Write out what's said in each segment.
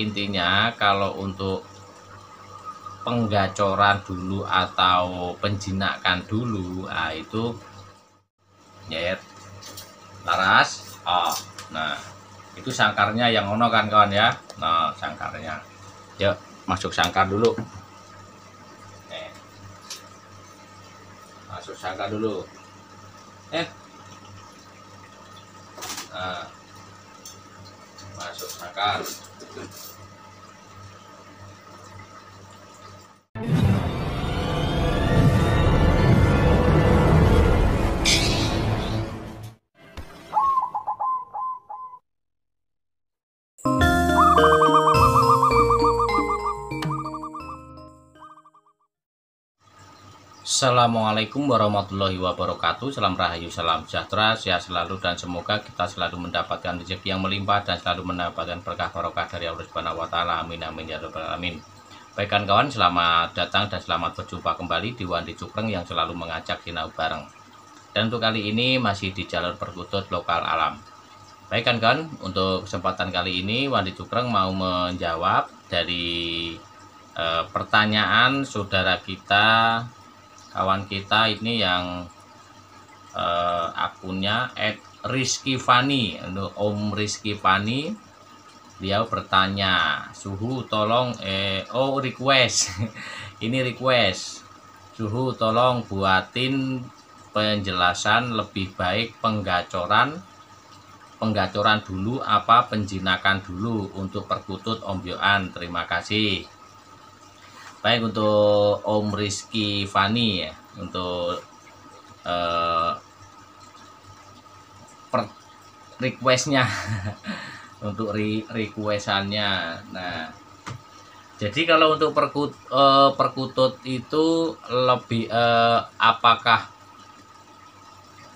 intinya kalau untuk penggacoran dulu atau penjinakan dulu, nah itu ya laras. Nah itu sangkarnya yang ono kan kawan ya. Nah sangkarnya, yuk masuk sangkar dulu. Masuk sangkar dulu. Nah, masuk sangkar. Assalamualaikum warahmatullahi wabarakatuh. Salam rahayu, salam sejahtera, sehat selalu, dan semoga kita selalu mendapatkan rezeki yang melimpah dan selalu mendapatkan berkah barokah dari Allah Subhanahu wa taala. Amin amin ya rabbal alamin. Baik kawan, selamat datang dan selamat berjumpa kembali di Wandi Cukreng yang selalu mengajak sinau bareng. Dan untuk kali ini masih di jalur perkutut lokal alam. Baik kawan, untuk kesempatan kali ini Wandi Cukreng mau menjawab dari pertanyaan saudara kita, kawan kita ini yang akunnya @rizkyfani, Om Rizky Fani. Beliau bertanya, suhu tolong request ini request, suhu tolong buatin penjelasan lebih baik penggacoran dulu apa penjinakan dulu untuk perkutut ombyoan. Terima kasih. Baik, untuk Om Rizky Fani ya, untuk requestnya untuk requestannya. Nah, jadi kalau untuk perkutut itu lebih apakah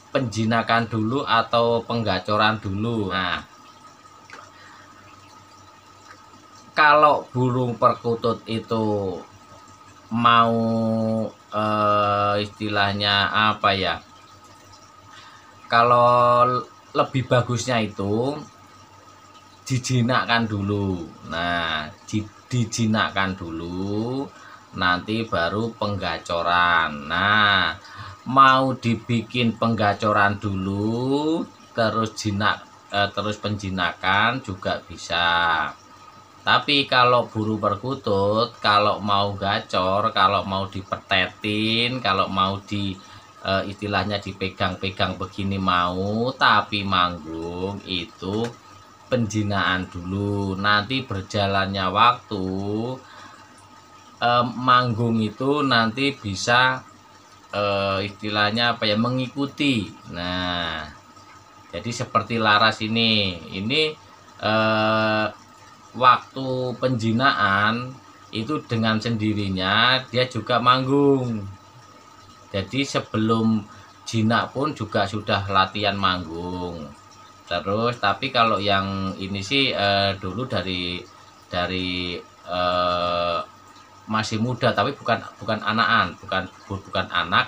penjinakan dulu atau penggacoran dulu? Nah, kalau burung perkutut itu mau istilahnya apa ya, kalau lebih bagusnya itu dijinakkan dulu. Nah dijinakkan dulu, nanti baru penggacoran. Nah mau dibikin penggacoran dulu terus terus penjinakan juga bisa. Tapi kalau burung perkutut, kalau mau gacor, kalau mau dipetetin, kalau mau istilahnya dipegang-pegang begini mau, tapi manggung, itu penjinaan dulu. Nanti berjalannya waktu, manggung itu nanti bisa istilahnya apa ya, mengikuti. Nah, jadi seperti laras ini waktu penjinaan itu dengan sendirinya dia juga manggung. Jadi sebelum jinak pun juga sudah latihan manggung. Terus tapi kalau yang ini sih dulu dari masih muda, tapi bukan anak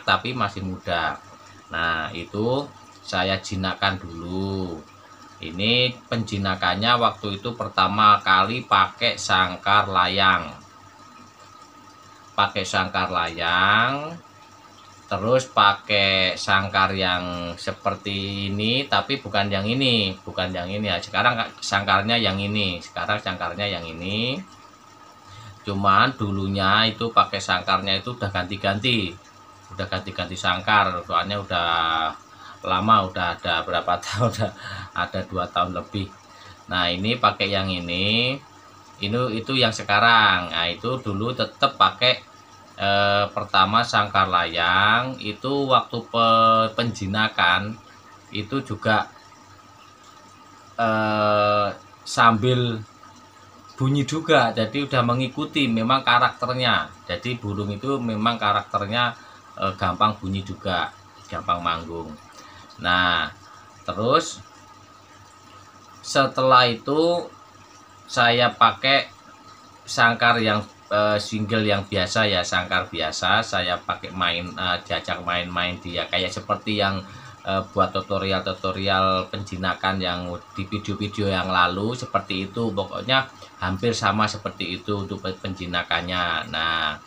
tapi masih muda. Nah itu saya jinakkan dulu. Ini penjinakannya waktu itu pertama kali pakai sangkar layang. Terus pakai sangkar yang seperti ini, tapi bukan yang ini ya. Sekarang sangkarnya yang ini. Cuman dulunya itu pakai sangkarnya itu udah ganti-ganti sangkar, soalnya udah lama, udah ada berapa tahun, ada 2 tahun lebih. Nah ini pakai yang ini itu yang sekarang. Nah itu dulu tetap pakai pertama sangkar layang. Itu waktu penjinakan itu juga sambil bunyi juga, jadi udah mengikuti memang karakternya. Jadi burung itu memang karakternya gampang bunyi juga, gampang manggung. Nah terus setelah itu saya pakai sangkar yang single yang biasa ya, sangkar biasa. Saya pakai diajak main-main dia kayak seperti yang buat tutorial-tutorial penjinakan yang di video-video yang lalu seperti itu. Pokoknya hampir sama seperti itu untuk penjinakannya. Nah,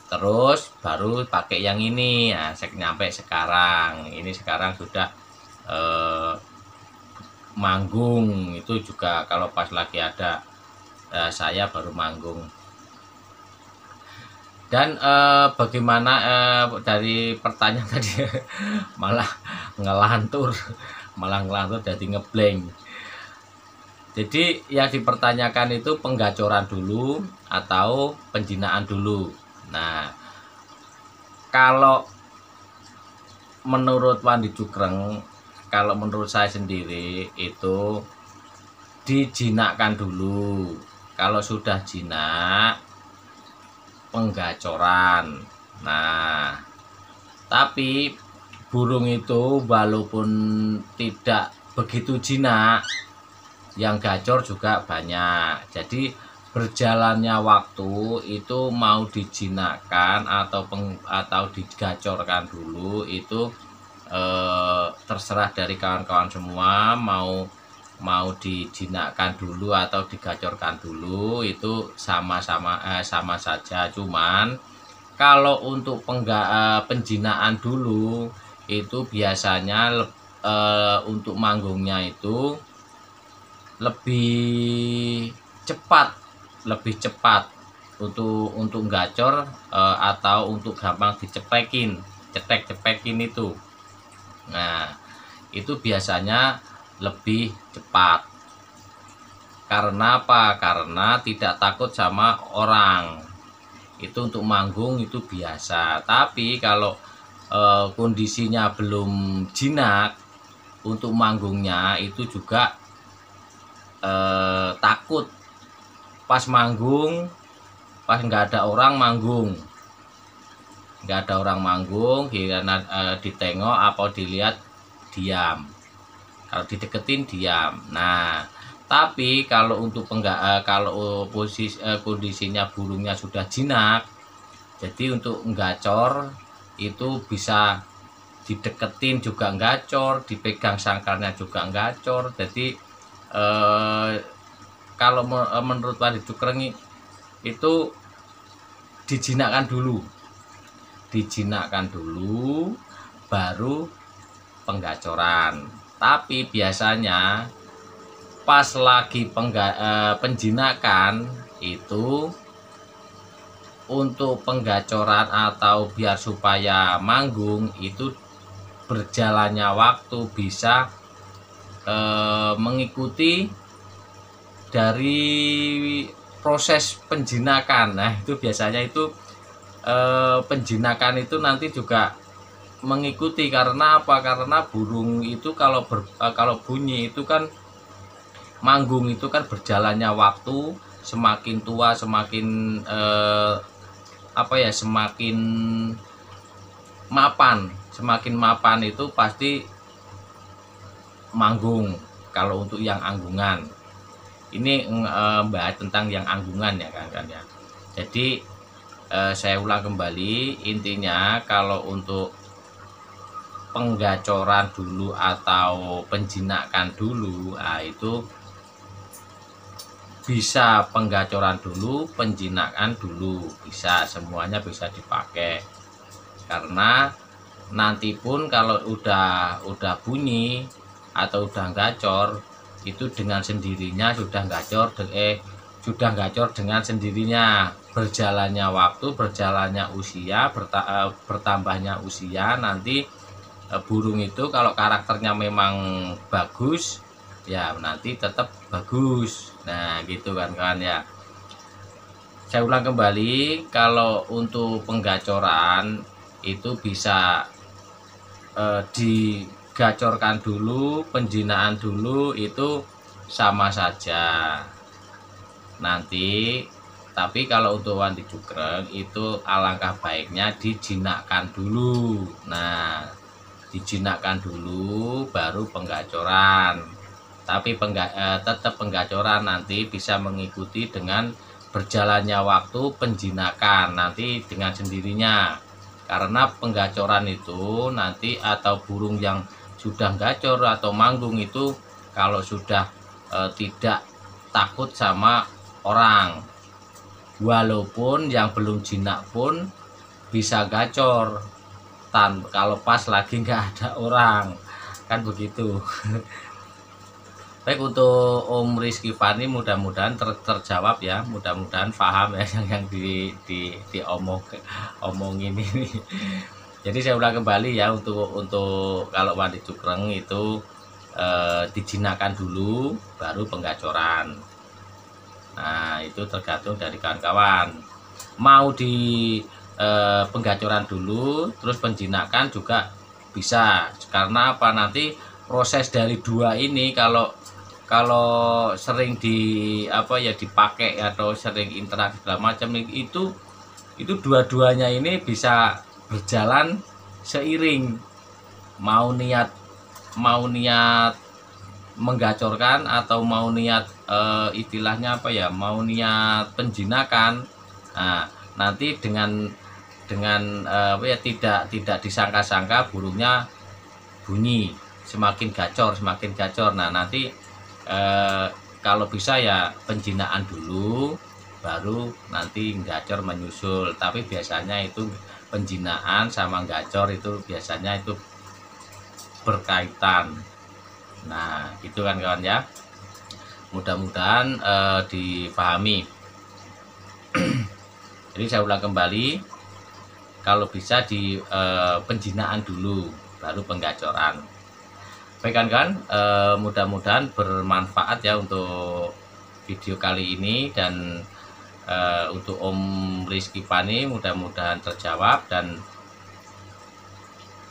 terus baru pakai yang ini. Nah, nyampe sekarang ini, sekarang sudah manggung. Itu juga kalau pas lagi ada saya baru manggung. Dan bagaimana dari pertanyaan tadi malah ngelantur jadi ngeblank. Jadi yang dipertanyakan itu penggacoran dulu atau penjinaan dulu. Nah, kalau menurut Wandi Cukreng, kalau menurut saya sendiri itu dijinakkan dulu. Kalau sudah jinak, penggacoran. Nah, tapi burung itu walaupun tidak begitu jinak, yang gacor juga banyak. Jadi berjalannya waktu itu mau dijinakkan atau digacorkan dulu itu terserah dari kawan-kawan semua, mau dijinakkan dulu atau digacorkan dulu itu sama saja. Cuman kalau untuk penjinaan dulu itu biasanya untuk manggungnya itu lebih cepat untuk gacor atau untuk gampang dicepekin, cepekin itu. Nah, itu biasanya lebih cepat. Karena apa? Karena tidak takut sama orang. Itu untuk manggung itu biasa. Tapi kalau kondisinya belum jinak, untuk manggungnya itu juga takut. Pas manggung, pas nggak ada orang manggung, ditengok apa dilihat diam. Kalau dideketin diam. Nah, tapi kalau untuk kalau kondisinya burungnya sudah jinak, jadi untuk gacor itu bisa dideketin juga gacor, dipegang sangkarnya juga gacor. Jadi kalau menurut Wandi Cukreng itu dijinakkan dulu baru penggacoran. Tapi biasanya pas lagi penjinakan itu untuk penggacoran atau biar supaya manggung itu berjalannya waktu bisa mengikuti dari proses penjinakan. Nah, itu biasanya itu penjinakan itu nanti juga mengikuti. Karena apa? Karena burung itu kalau bunyi itu kan, manggung itu kan berjalannya waktu, semakin tua semakin semakin mapan itu pasti manggung. Kalau untuk yang anggungan ini bahas tentang yang anggungan ya kan ya. Jadi saya ulang kembali, intinya kalau untuk penggacoran dulu atau penjinakan dulu, itu bisa penggacoran dulu, penjinakan dulu, bisa, semuanya bisa dipakai. Karena nanti pun kalau udah bunyi atau udah gacor, itu dengan sendirinya sudah gacor dengan sendirinya. Berjalannya waktu, berjalannya usia, bertambahnya usia, nanti burung itu kalau karakternya memang bagus ya nanti tetap bagus. Nah, gitu kan ya. Saya ulang kembali, kalau untuk penggacoran itu bisa digacorkan dulu, penjinaan dulu, itu sama saja nanti. Tapi kalau untuk Wandi Cukreng itu alangkah baiknya dijinakkan dulu. Nah, dijinakkan dulu baru penggacoran. Tapi tetap penggacoran nanti bisa mengikuti dengan berjalannya waktu penjinakan nanti dengan sendirinya. Karena penggacoran itu nanti atau burung yang sudah gacor atau manggung itu kalau sudah tidak takut sama orang, walaupun yang belum jinak pun bisa gacor kalau pas lagi nggak ada orang, kan begitu. Baik, untuk Om Rizky Fani mudah-mudahan terjawab ya, mudah-mudahan paham ya yang omongin ini. Jadi saya ulang kembali ya, untuk kalau mandi cukreng itu dijinakkan dulu baru penggacoran. Nah, itu tergantung dari kawan-kawan. Mau di penggacoran dulu terus penjinakan juga bisa, karena apa, nanti proses dari dua ini kalau sering dipakai atau sering interaksi segala macam itu dua-duanya ini bisa berjalan seiring. Mau niat menggacorkan atau mau niat istilahnya mau niat penjinakan, nah nanti dengan tidak disangka-sangka burungnya bunyi semakin gacor. Nah, nanti kalau bisa ya penjinaan dulu baru nanti gacor menyusul, tapi biasanya itu penjinaan sama gacor itu biasanya itu berkaitan. Nah, gitu kan kawan ya, mudah-mudahan dipahami. Jadi saya ulang kembali, kalau bisa di penjinaan dulu baru penggacoran. Baik kan, mudah-mudahan bermanfaat ya untuk video kali ini, dan untuk Om Rizky Fani mudah-mudahan terjawab. Dan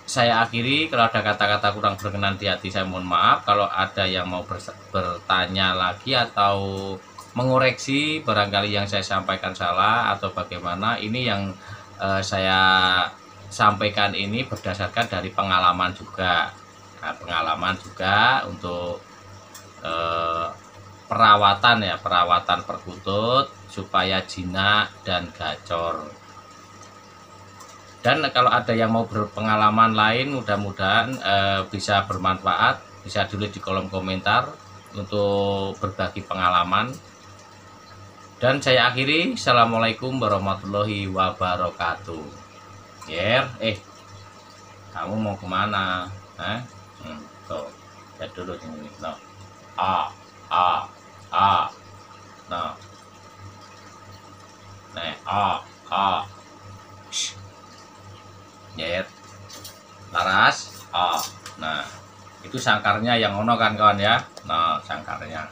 saya akhiri, kalau ada kata-kata kurang berkenan di hati saya mohon maaf. Kalau ada yang mau bertanya lagi atau mengoreksi barangkali yang saya sampaikan salah atau bagaimana, ini yang saya sampaikan ini berdasarkan dari pengalaman juga. Nah, pengalaman juga untuk perawatan perkutut supaya jinak dan gacor. Dan kalau ada yang mau berpengalaman lain, mudah-mudahan bisa bermanfaat, bisa tulis di kolom komentar untuk berbagi pengalaman. Dan saya akhiri, assalamualaikum warahmatullahi wabarakatuh. Kamu mau kemana? Tuh, lihat dulu ini. No. No. Laras. Nah, itu sangkarnya yang ono kan kawan ya. Nah, sangkarnya.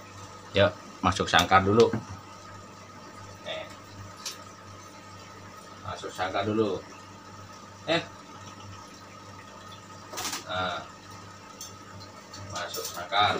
Yuk, masuk sangkar dulu. Masuk sangkar dulu. Nah, masuk sangkar.